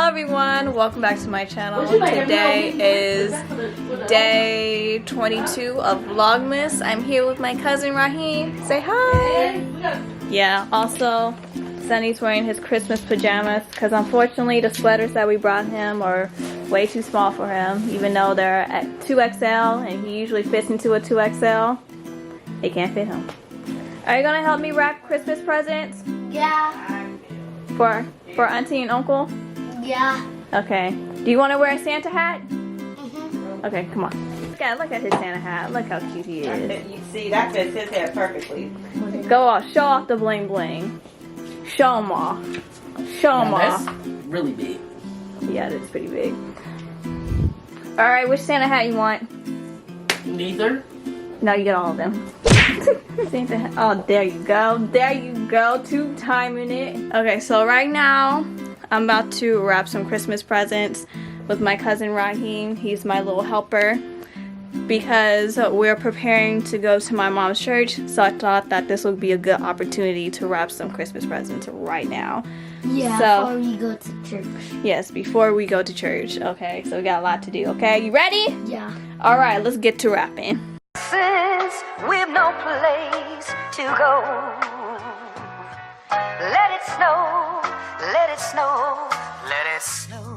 everyone, welcome back to my channel. Today is day 22 of Vlogmas. I'm here with my cousin Raheem. Say hi. Yeah, also Sunny's wearing his Christmas pajamas because unfortunately the sweaters that we brought him are way too small for him, even though they're at 2XL and he usually fits into a 2XL. They can't fit him. Are you gonna help me wrap Christmas presents? Yeah. For auntie and uncle? Yeah. Okay. Do you want to wear a Santa hat? Mm-hmm. Okay, come on. Look at his Santa hat. Look how cute he is. You see, that fits his hair perfectly. Go off. Show off the bling bling. Show them off. Show them off. That's really big. Yeah, that's pretty big. Alright, which Santa hat you want? Neither. No, you get all of them. Santa hat. Oh, there you go. There you go. Two timing it. Okay, so right now, I'm about to wrap some Christmas presents with my cousin Raheem. He's my little helper because we're preparing to go to my mom's church, so I thought that this would be a good opportunity to wrap some Christmas presents right now. Yeah, so, before we go to church. Yes, before we go to church. Okay, so we got a lot to do, okay? You ready? Yeah. Alright, let's get to wrapping. Since we've no place to go, let it snow, let it snow, let it snow.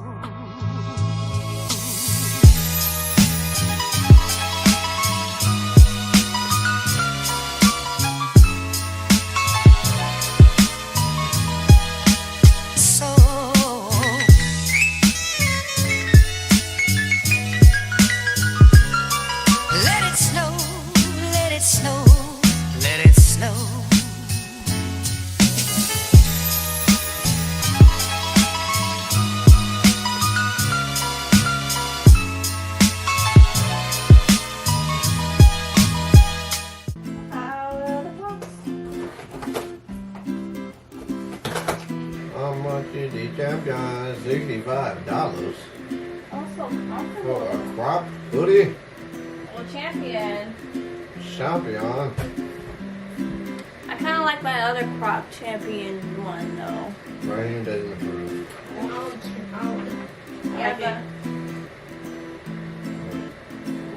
$65 Also, for a crop hoodie. well, Champion. Champion. I kind of like my other crop Champion one though. Rain doesn't approve. Yeah, but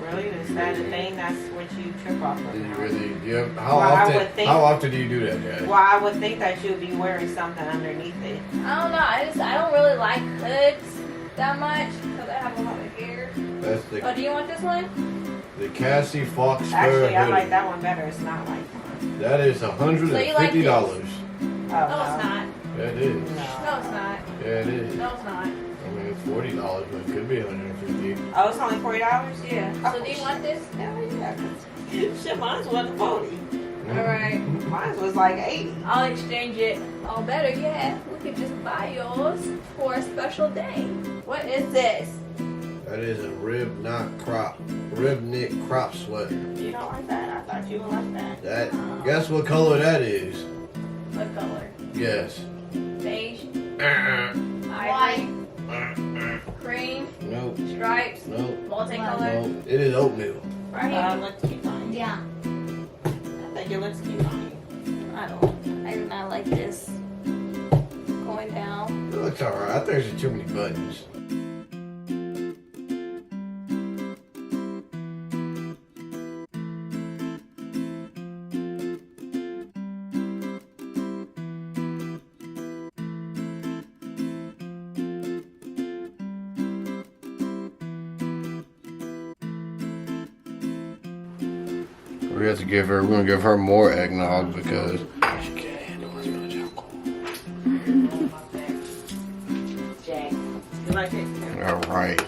Really? Is that a thing? That's what you trip off of? Did you now? really? Well, I would think- How often do you do that, guys? Well, I would think that you'd be wearing something underneath it. I don't know. I don't really like hoods that much because I have a lot of hair. That's Oh, do you want this one? the Cassie Fox Fur Actually, I hoodie. like that one better. It's not like mine. That is $150. So you like this? Oh, No, it's not. Yeah, it is. No. No, it's not. Yeah, it is. No, it's not. I mean, it's $40, but it could be $150. Oh, it's only $40? Yeah. So do you want this? Hell yeah. Shit, mine wasn't 40. All right. Mine was like 80. I'll exchange it. Oh, better yet, we could just buy yours for a special day. What is this? That is a rib knit crop sweater. You don't like that? I thought you would like that. That. Guess what color that is? What color? Yes. Beige, Nope. ivory, cream, Nope. stripes, Nope. multicolor. Nope. It is oatmeal. Right? Looks cute on you. Yeah. I think it looks cute on you. I do not like this going down. It looks alright. I think there's too many buttons. We have to give her. We're gonna give her more eggnog because she can't handle as much alcohol. Jack. You like it? All right.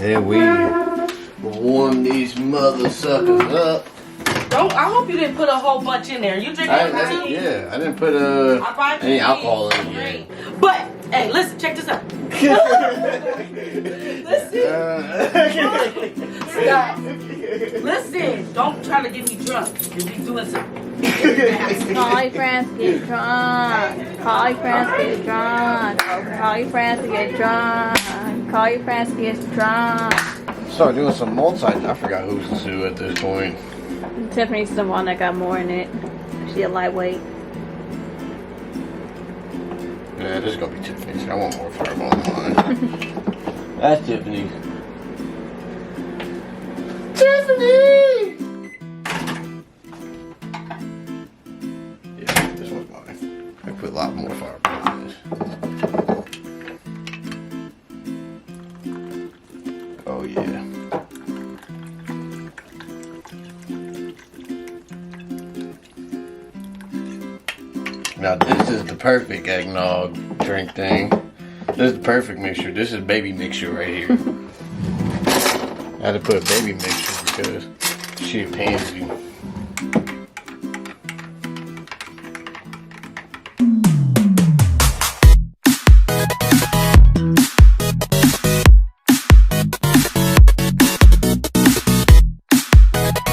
And we warm these mother suckers up. Don't. I hope you didn't put a whole bunch in there. You drinking that too? Yeah, I didn't put any alcohol in it. But hey, listen. Check this out. Stop. Listen. Don't try to get me drunk. Cause you doing something. Call your friends to get drunk. Call your friends to get drunk. Call your friends to get drunk. Call your friends to get drunk. Start doing some multi. I forgot who's who at this point. Tiffany's the one that got more in it. She a lightweight. Yeah, this is gonna be Tiffany's. I want more fireball in mine. That's Tiffany's. Tiffany! Yeah, this one's mine. I put a lot more fireball in this. Oh yeah. Now this is the perfect eggnog drink thing. This is the perfect mixture. This is baby mixture right here. I had to put a baby mixture because she a pansy.